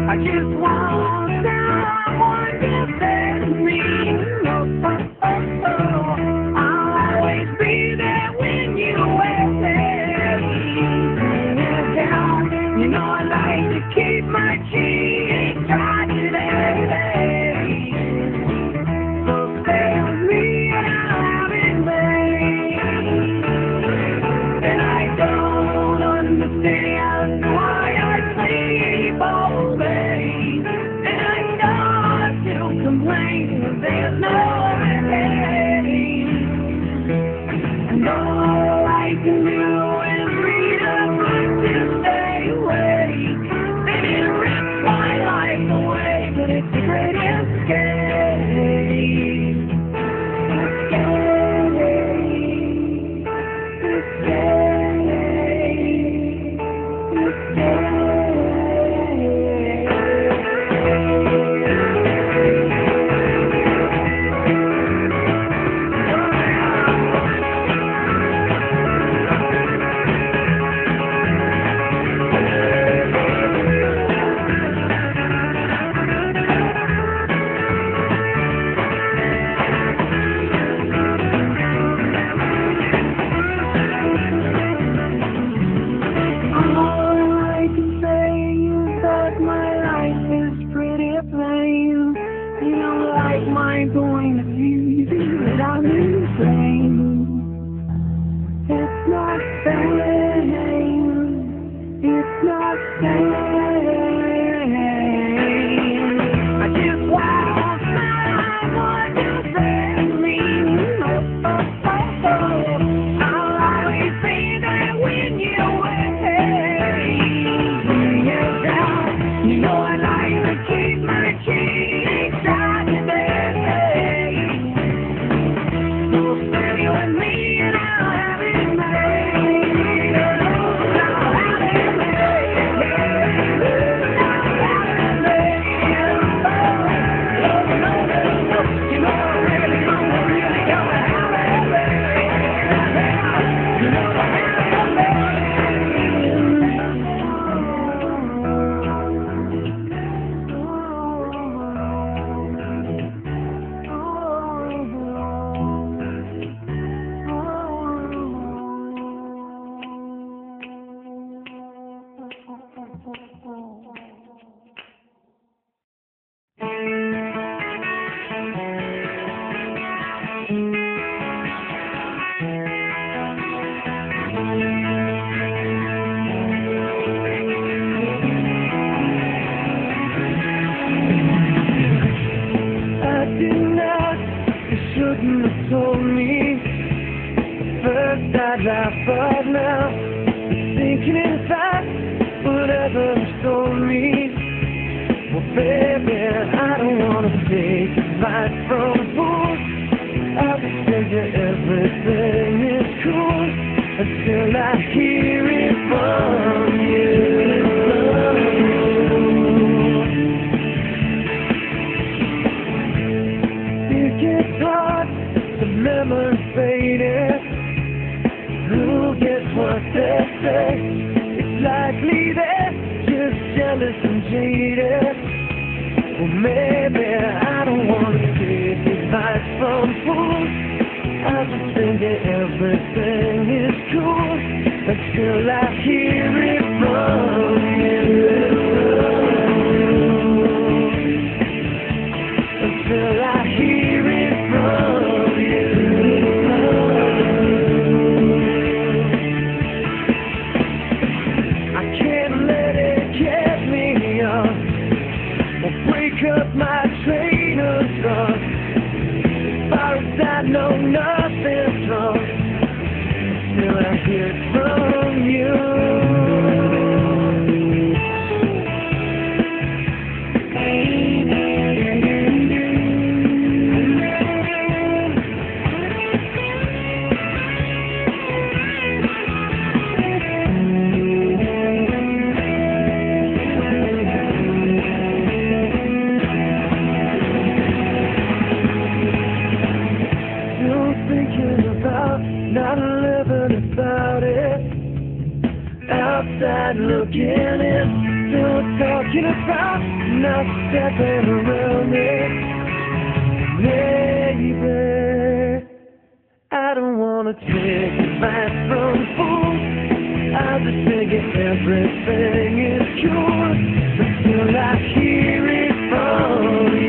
I just want someone to save me. Oh, oh, oh, oh. I'll always be there when you wait there. You know I like to keep my cheek dry today. So stay with me and I'll have it made. And I don't understand why I sleep all day. And I know I still complain that there's no remedy. And all I can do is read a book to stay awake. And it rips my life away, but it's a great escape. My point of view that I'm insane. It's not fair. It's not fair. I just want someone to save me. Oh, oh, oh, oh. I'll always be there when you wait. You know I like to keep my cheeks dry today. Shouldn't have told me. First I'd laugh, but now it's sinking inside. Whatever you told me. Well, baby, I don't want to take advice from fools. I'll just tell you everything is cool until I hear it from you. It gets hard, the memory's faded. Who gets what they say? It's likely they're just jealous and jaded. Well, maybe I don't want to take advice from fools. I just think that everything is cool until I hear it from you. Until I hear it from you. I can't let it get me up or break up my train of thought. As far as I know, nothing's wrong until I hear it from you. outside looking in, still talking about not stepping around it. Baby, I don't wanna take advice from fools. I just figure everything is cool, but still I hear it from you.